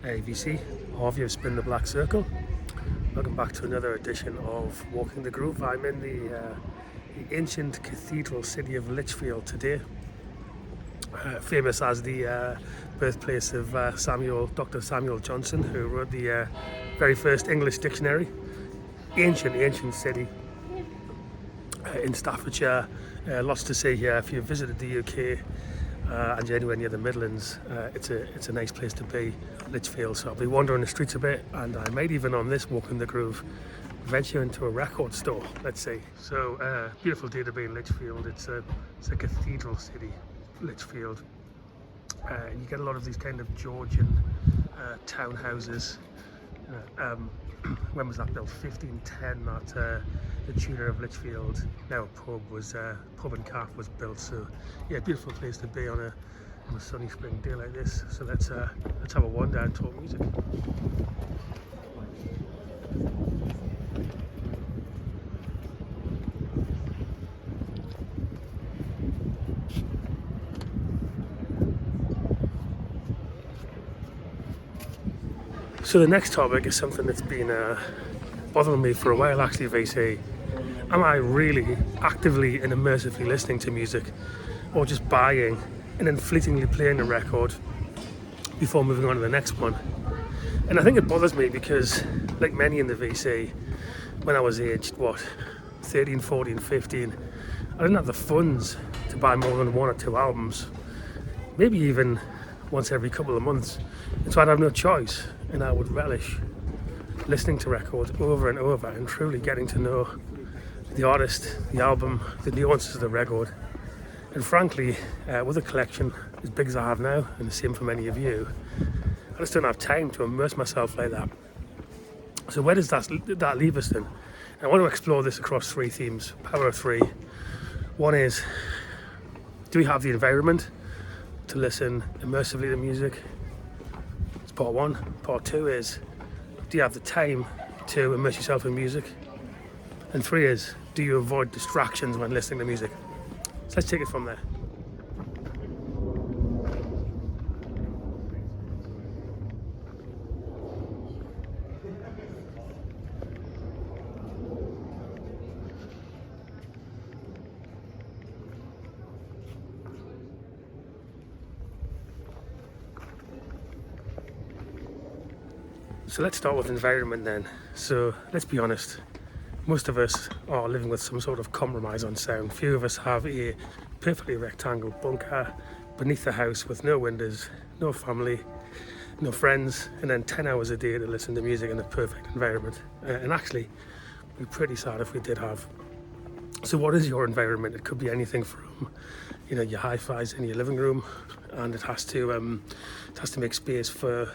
AVC, Harvey of Spin the Black Circle. Welcome back to another edition of Walking the Groove. I'm in the ancient cathedral city of Lichfield today, famous as the birthplace of Dr. Samuel Johnson, who wrote the very first English dictionary. Ancient city in Staffordshire. Lots to see here. If you've visited the UK and you're anywhere near the Midlands, it's a nice place to be, Lichfield. So I'll be wandering the streets a bit, and I might even on this Walk in the Groove venture into a record store. Let's see. So beautiful day to be in Lichfield. It's a cathedral city, Lichfield. You get a lot of these kind of Georgian townhouses. When was that built? 1510. That the Tudor of Lichfield, now a pub and cafe, was built. So yeah, beautiful place to be on a sunny spring day like this. So let's have a wander and talk music. So the next topic is something that's been bothering me for a while, actually, VC. Am I really actively and immersively listening to music, or just buying and then fleetingly playing a record before moving on to the next one? And I think it bothers me because, like many in the VC, when I was aged, 13, 14, 15, I didn't have the funds to buy more than one or two albums, maybe even once every couple of months. And so I'd have no choice, and I would relish listening to records over and over and truly getting to know the artist, the album, the nuances of the record. And frankly, with a collection as big as I have now, and the same for many of you, I just don't have time to immerse myself like that. So where does that leave us then? And I want to explore this across three themes, power of three. One is, do we have the environment to listen immersively to music? It's part one. Part two is, do you have the time to immerse yourself in music? And three is, do you avoid distractions when listening to music? So let's take it from there. So let's start with environment then. So let's be honest, most of us are living with some sort of compromise on sound. Few of us have a perfectly rectangle bunker beneath the house with no windows, no family, no friends, and then 10 hours a day to listen to music in a perfect environment. And actually, we'd be pretty sad if we did have. So what is your environment? It could be anything from, your hi-fis in your living room, and it has to make space for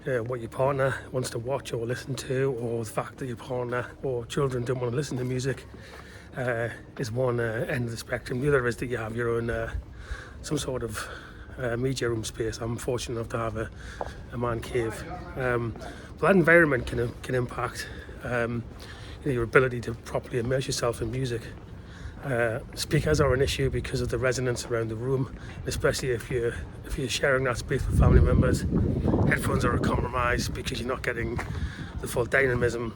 what your partner wants to watch or listen to, or the fact that your partner or children don't want to listen to music is one end of the spectrum. The other is that you have your own some sort of media room space. I'm fortunate enough to have a man cave. But that environment can impact your ability to properly immerse yourself in music. Speakers are an issue because of the resonance around the room, especially if you're sharing that space with family members. Headphones are a compromise because you're not getting the full dynamism,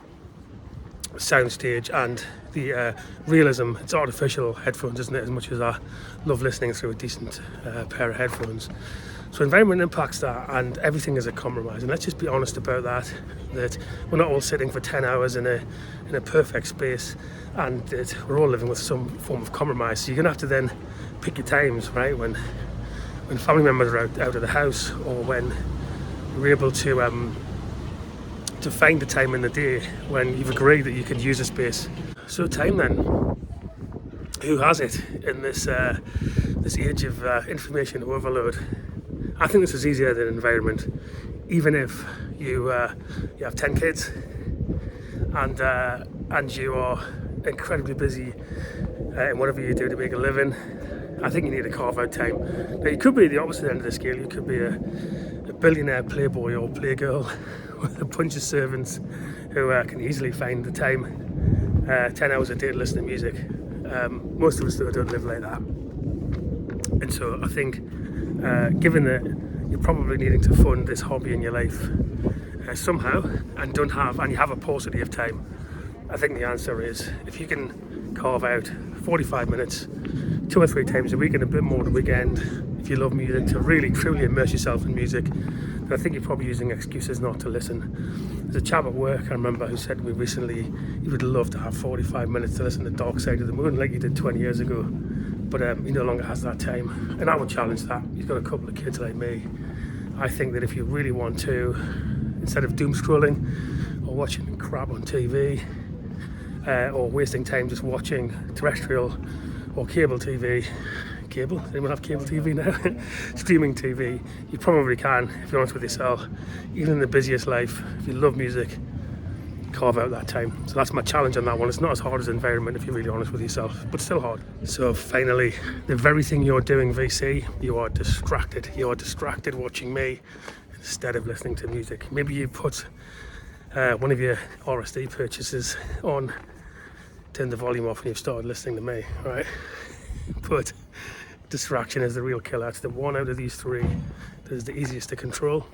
soundstage, and the realism. It's artificial headphones, isn't it? As much as I love listening through a decent pair of headphones. So environment impacts that, and everything is a compromise. And let's just be honest about that we're not all sitting for 10 hours in a perfect space, and that we're all living with some form of compromise. So you're gonna have to then pick your times, right? When family members are out of the house, or when you're able to find the time in the day when you've agreed that you can use a space. So time then, who has it in this age of information overload? I think this is easier than environment, even if you have 10 kids and you are incredibly busy in whatever you do to make a living. I think you need to carve out time. Now, you could be the opposite end of the scale. You could be a billionaire playboy or playgirl with a bunch of servants who can easily find the time, 10 hours a day to listen to music. Most of us though don't live like that. And so I think given you're probably needing to fund this hobby in your life somehow, and you have a paucity of time. I think the answer is, if you can carve out 45 minutes 2 or 3 times a week and a bit more the weekend, if you love music, to really truly immerse yourself in music, then I think you're probably using excuses not to listen. There's a chap at work, I remember, who said to me recently he would love to have 45 minutes to listen to Dark Side of the Moon like he did 20 years ago, but he no longer has that time, and I would challenge that. He's got a couple of kids like me. I think that if you really want to, instead of doom scrolling or watching crap on TV, or wasting time just watching terrestrial or cable TV. Cable? Does anyone have cable TV now? Streaming TV. You probably can, if you're honest with yourself. Even in the busiest life, if you love music, carve out that time. So that's my challenge on that one. It's not as hard as environment, if you're really honest with yourself, but still hard. So finally, the very thing you're doing, VC, you are distracted. You are distracted watching me instead of listening to music. Maybe you put one of your RSD purchases on, turn the volume off, and you've started listening to me, right? But distraction is the real killer. It's the one out of these 3 that is the easiest to control.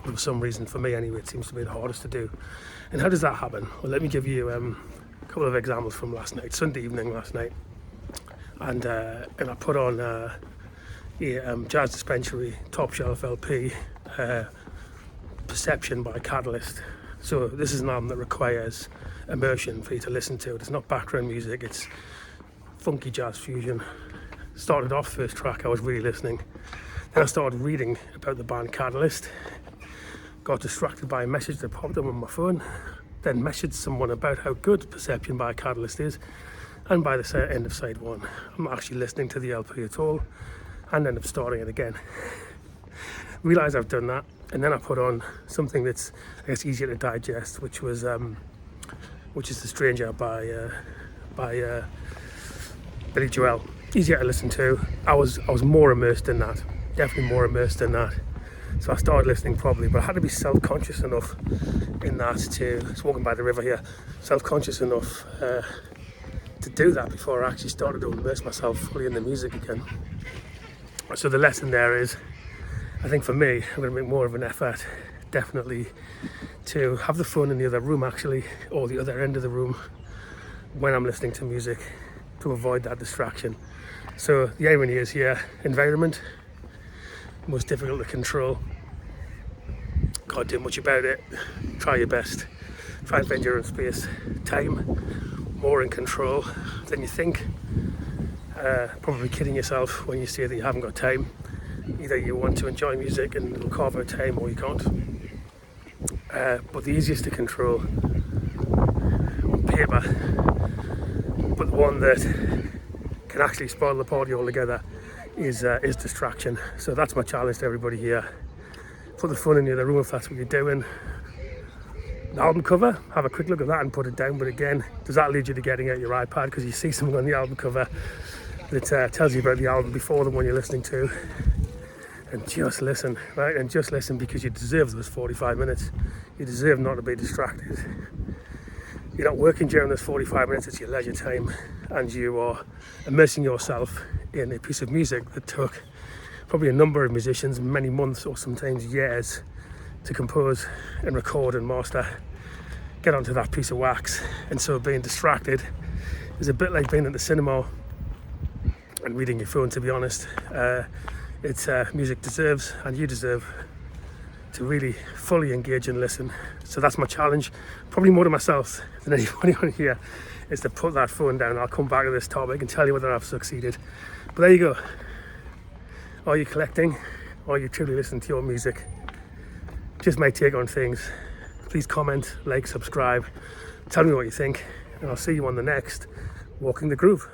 For some reason, for me anyway, it seems to be the hardest to do. And how does that happen? Well, let me give you a couple of examples from last night, Sunday evening last night. And I put on Jazz Dispensary Top Shelf LP, Perception by Catalyst. So this is an album that requires immersion for you to listen to. It's not background music, it's funky jazz fusion. Started off, first track, I was really listening. Then I started reading about the band Catalyst. Got distracted by a message that popped up on my phone. Then messaged someone about how good Perception by Catalyst is. And by the end of side 1, I'm not actually listening to the LP at all, and end up starting it again. Realise I've done that, and then I put on something that's, I guess, easier to digest, which is The Stranger by Billy Joel. Easier to listen to. I was more immersed in that, definitely more immersed in that. So I started listening properly, but I had to be self-conscious enough in that to, I was walking by the river here, self-conscious enough to do that before I actually started to immerse myself fully in the music again. So the lesson there is, I think for me, I'm going to make more of an effort, definitely, to have the phone in the other room actually, or the other end of the room when I'm listening to music, to avoid that distraction. So the irony is here, environment, most difficult to control. Can't do much about it. Try your best. Try and find your own space. Time, more in control than you think. Probably kidding yourself when you say that you haven't got time. Either you want to enjoy music and it'll carve out time, or you can't. But the easiest to control on paper, but the one that can actually spoil the party altogether, is distraction. So that's my challenge to everybody here. Put the phone in the other room if that's what you're doing. The album cover, have a quick look at that and put it down. But again, does that lead you to getting out your iPad because you see something on the album cover that tells you about the album before the one you're listening to? And just listen, right? And just listen, because you deserve those 45 minutes. You deserve not to be distracted. You're not working during those 45 minutes, it's your leisure time, and you are immersing yourself in a piece of music that took probably a number of musicians many months or sometimes years to compose and record and master, get onto that piece of wax. And so being distracted is a bit like being at the cinema and reading your phone, to be honest. It's music deserves, and you deserve, to really fully engage and listen. So that's my challenge, probably more to myself than anybody on here, is to put that phone down. I'll come back to this topic and tell you whether I've succeeded. But there you go. Are you collecting? Or are you truly listening to your music? Just my take on things. Please comment, like, subscribe, tell me what you think, and I'll see you on the next Walking the Groove.